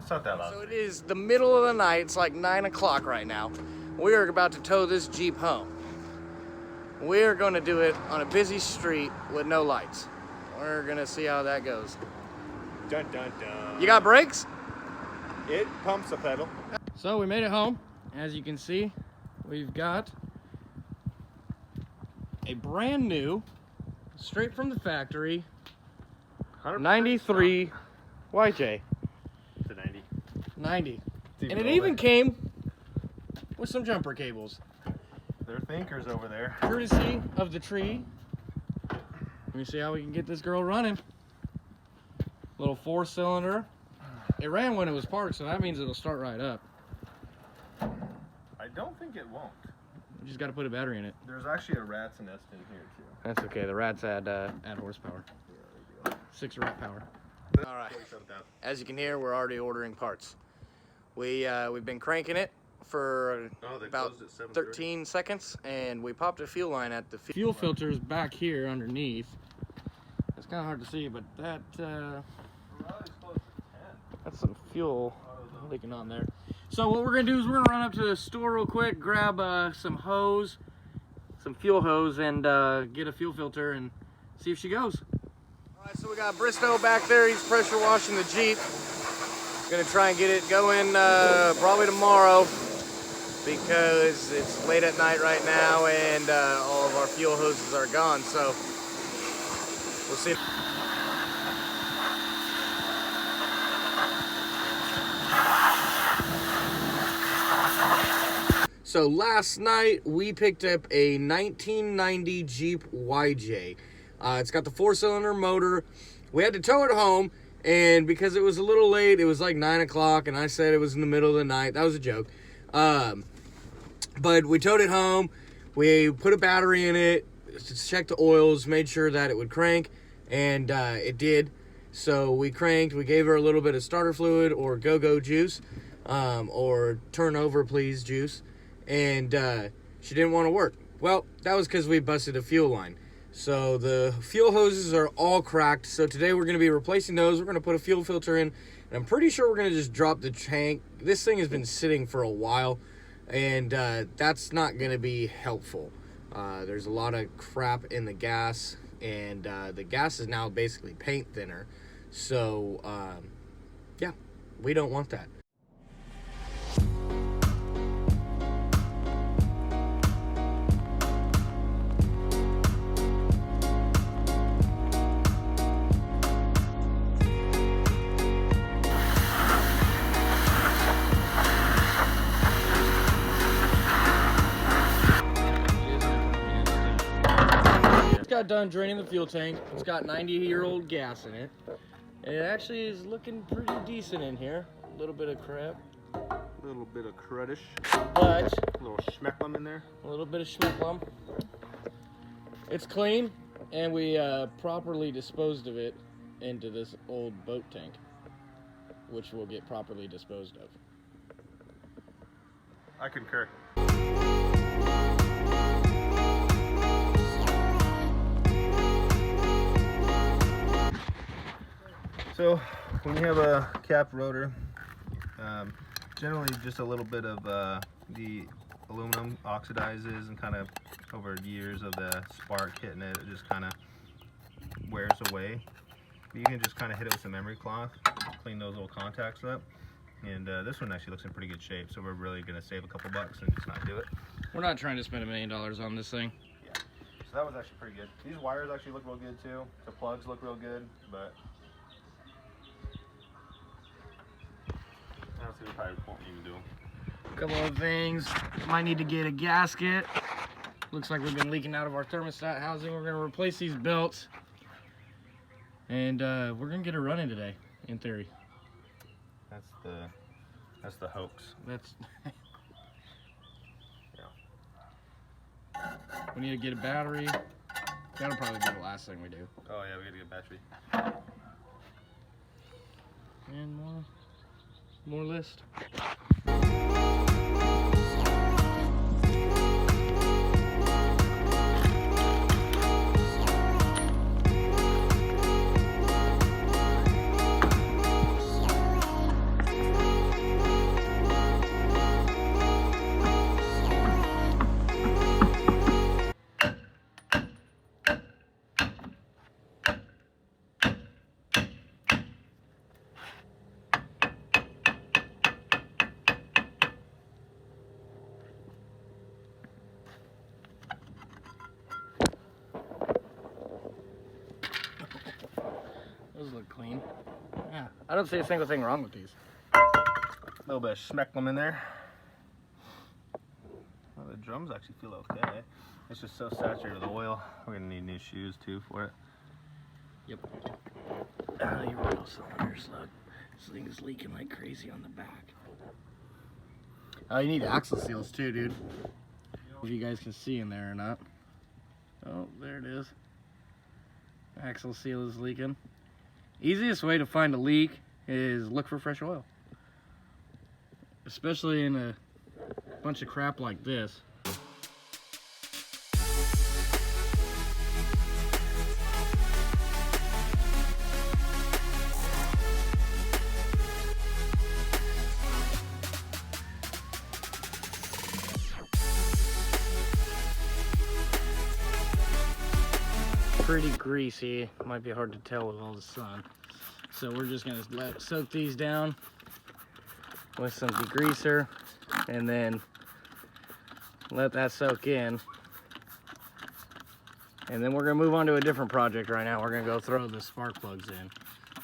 It's not that loud. So it is the middle of the night. It's like 9 o'clock right now. We are about to tow this Jeep home. We are going to do it on a busy street with no lights. We're going to see how that goes. Dun, dun, dun. You got brakes? It pumps the pedal. So we made it home. As you can see, we've got a brand new, straight from the factory, 93 YJ. It's a 90. 90. And it even came with some jumper cables. They're thinkers over there. Courtesy of the tree. Let me see how we can get this girl running. Little 4-cylinder. It ran when it was parked, so that means it'll start right up. I don't think it won't. You just got to put a battery in it. There's actually a rat's nest in here too. That's okay. The rats add horsepower. Yeah, 6 rat power. All right. As you can hear, we're already ordering parts. We've been cranking it for about 13 seconds, and we popped a fuel line at the fuel filters back here underneath. It's kind of hard to see, but that's some fuel leaking on there. So what we're gonna do is we're gonna run up to the store real quick, grab some hose, some fuel hose, and get a fuel filter and see if she goes. All right, so we got Bristow back there. He's pressure washing the Jeep. Gonna try and get it going probably tomorrow because it's late at night right now and all of our fuel hoses are gone. So we'll see. So last night we picked up a 1990 Jeep YJ. It's got the 4-cylinder motor. We had to tow it home, and because it was a little late, it was like 9 o'clock, and I said it was in the middle of the night. That was a joke. But we towed it home. We put a battery in it, checked the oils, made sure that it would crank, and it did. So we cranked. We gave her a little bit of starter fluid or go-go juice, or turn over please juice. And she didn't want to work. Well, that was because we busted a fuel line. So the fuel hoses are all cracked. So today we're going to be replacing those. We're going to put a fuel filter in. And I'm pretty sure we're going to just drop the tank. This thing has been sitting for a while. And that's not going to be helpful. There's a lot of crap in the gas. And the gas is now basically paint thinner. So, yeah, we don't want that. Got done draining the fuel tank. It's got 90-year-old gas in it. And it actually is looking pretty decent in here. A little bit of crap. A little bit of cruddish. But A little schmecklum in there. a little bit of schmecklum. It's clean, and we properly disposed of it into this old boat tank, which will get properly disposed of. I concur. So when you have a capped rotor, generally just a little bit of the aluminum oxidizes, and kind of over years of the spark hitting it, it just kind of wears away. But you can just kind of hit it with some emery cloth, clean those little contacts up. And this one actually looks in pretty good shape, so we're really going to save a couple bucks and just not do it. We're not trying to spend $1 million on this thing. Yeah, so that was actually pretty good. These wires actually look real good too. The plugs look real good, but honestly, we probably won't even do them. A couple of things. Might need to get a gasket. Looks like we've been leaking out of our thermostat housing. We're going to replace these belts. And we're going to get her running today, in theory. That's the hoax. That's... Yeah. We need to get a battery. That'll probably be the last thing we do. Oh yeah, we gotta get a battery. And more list. Those look clean. Yeah, I don't see a single thing wrong with these. A little bit of schmecklem in there. Well, the drums actually feel okay. It's just so saturated with oil. We're gonna need new shoes too for it. Yep. Your oil cylinders, look. This thing is leaking like crazy on the back. Oh, you need axle seals too, dude. If you guys can see in there or not. Oh, there it is. Axle seal is leaking. Easiest way to find a leak is look for fresh oil. Especially in a bunch of crap like this. Pretty greasy, might be hard to tell with all the sun. So we're just gonna soak these down with some degreaser and then let that soak in. And then we're gonna move on to a different project right now. We're gonna go throw the spark plugs in,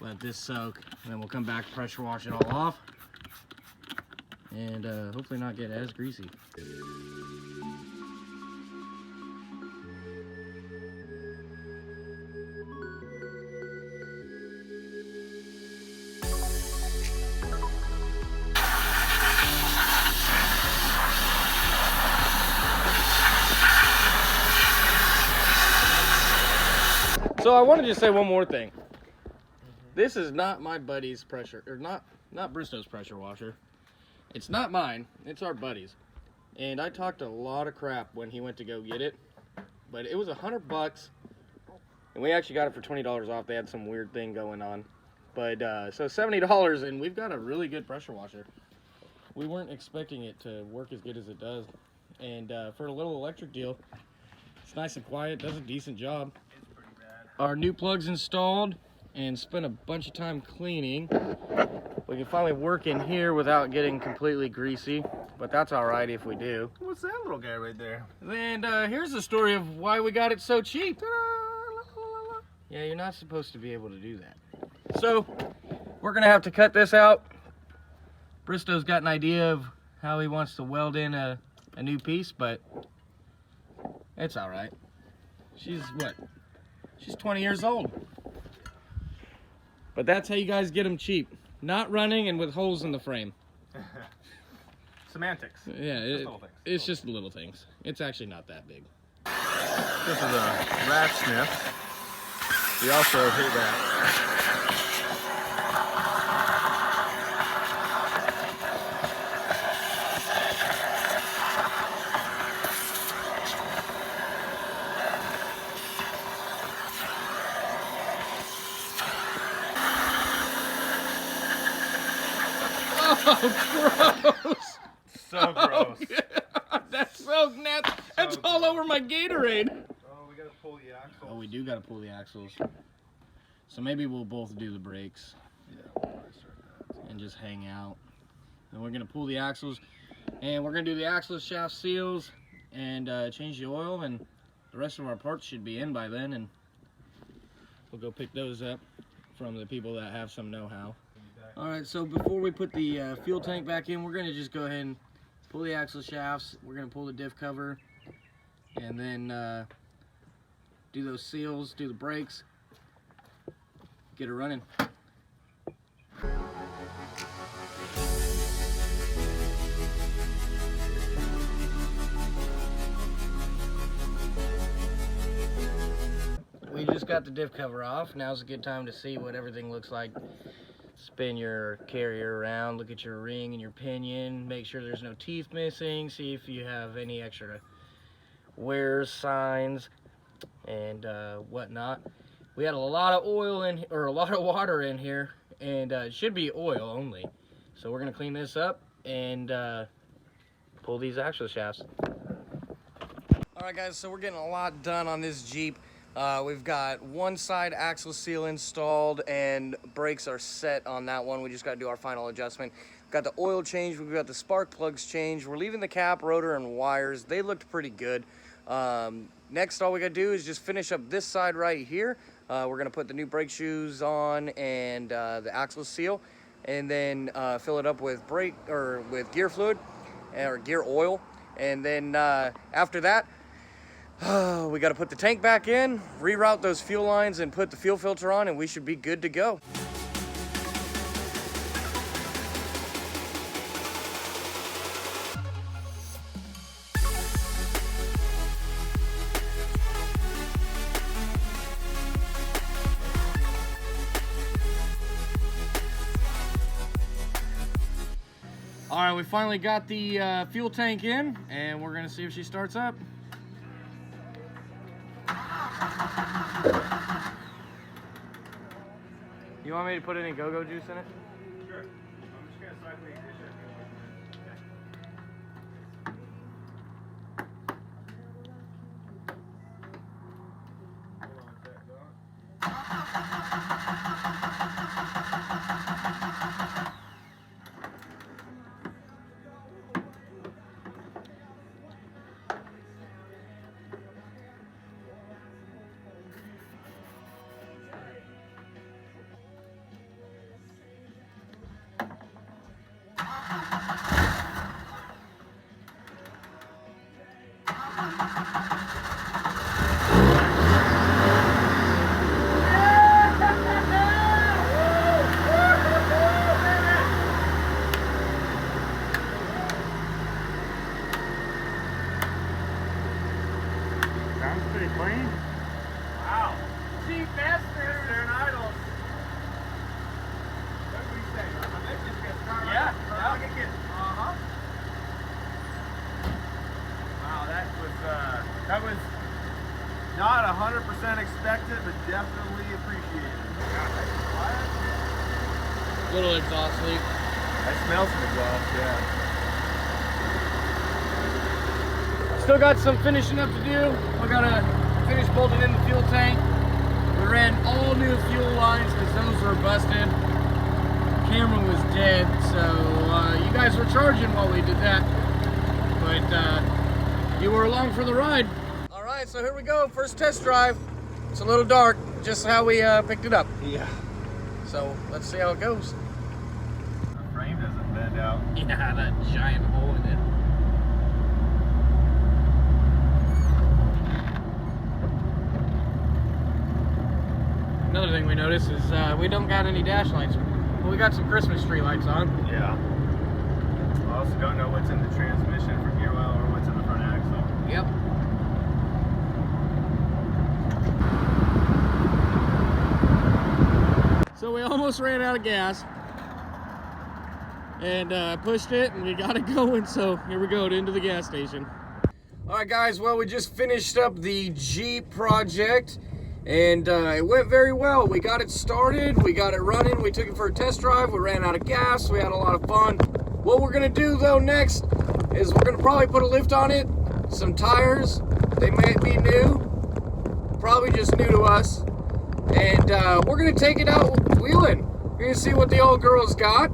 let this soak, and then we'll come back, pressure wash it all off, and hopefully not get as greasy. So I wanted to say one more thing. This is not my buddy's pressure, or not Bristow's pressure washer. It's not mine, it's our buddy's. And I talked a lot of crap when he went to go get it, but it was $100, and we actually got it for $20 off. They had some weird thing going on. But so $70, and we've got a really good pressure washer. We weren't expecting it to work as good as it does. And for a little electric deal, it's nice and quiet, does a decent job. Our new plug's installed and spent a bunch of time cleaning. We can finally work in here without getting completely greasy, but that's all right if we do. What's that little guy right there? And here's the story of why we got it so cheap. Yeah, you're not supposed to be able to do that. So we're gonna have to cut this out. Bristow's got an idea of how he wants to weld in a new piece, but it's all right. She's what? She's 20 years old. But that's how you guys get them cheap. Not running and with holes in the frame. Semantics. Yeah, it's just little things. It's actually not that big. This is a rat sniff. We also hate rats. Oh, gross! So gross. Oh, that's so nasty. That's so all over my Gatorade. Oh, we gotta pull the axles. Oh, we do gotta pull the axles. So maybe we'll both do the brakes. Yeah, we'll probably start that. And just hang out. And we're gonna pull the axles, and we're gonna do the axle shaft seals and change the oil, and the rest of our parts should be in by then, and we'll go pick those up from the people that have some know-how. All right, so before we put the fuel tank back in, we're gonna just go ahead and pull the axle shafts. We're gonna pull the diff cover, and then do those seals, do the brakes, get it running. We just got the diff cover off. Now's a good time to see what everything looks like. Spin your carrier around, look at your ring and your pinion, make sure there's no teeth missing, see if you have any extra wear signs and whatnot. We had a lot of oil in, or a lot of water in here, and it should be oil only. So we're gonna clean this up and pull these axle shafts. All right, guys, so we're getting a lot done on this Jeep. We've got one side axle seal installed and brakes are set on that one. We just got to do our final adjustment. Got the oil change, we've got the spark plugs changed. We're leaving the cap, rotor, and wires. They looked pretty good. Next, all we got to do is just finish up this side right here. We're going to put the new brake shoes on and the axle seal, and then fill it up with with gear fluid or gear oil. And then after that, we got to put the tank back in, reroute those fuel lines, and put the fuel filter on, and we should be good to go. All right, we finally got the fuel tank in, and we're gonna see if she starts up. You want me to put any go-go juice in it? Sure. I'm just gonna cycle the ignition. Hold on a sec, Doc. Sounds pretty clean. Wow. Cheap bastards. They're an idol. What do you say? I bet you can start like a kid. Wow, that was not 100% expected, but definitely appreciated. Little exhaust leak. I smell some exhaust, yeah. Still got some finishing up to do. We gotta finish bolting in the fuel tank. We ran all new fuel lines because those were busted. Camera was dead, so you guys were charging while we did that. But you were along for the ride. All right, so here we go. First test drive. It's a little dark, just how we picked it up. Yeah. So let's see how it goes. The frame doesn't bend out. Yeah, that giant hole in it. Another thing we noticed is we don't got any dash lights. Well, we got some Christmas tree lights on. Yeah. I also don't know what's in the transmission for gear oil or what's in the front axle. Yep. So we almost ran out of gas. And I pushed it and we got it going. So here we go into the gas station. All right, guys. Well, we just finished up the Jeep project. And it went very well. We got it started, we got it running, we took it for a test drive, we ran out of gas, we had a lot of fun. What we're gonna do though next is we're gonna probably put a lift on it, some tires, they might be new, probably just new to us. And we're gonna take it out wheeling. We're gonna see what the old girl's got.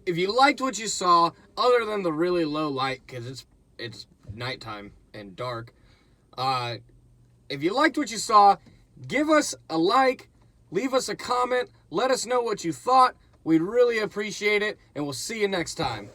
If you liked what you saw, other than the really low light, because it's nighttime and dark, if you liked what you saw, give us a like, leave us a comment, let us know what you thought. We'd really appreciate it, and we'll see you next time.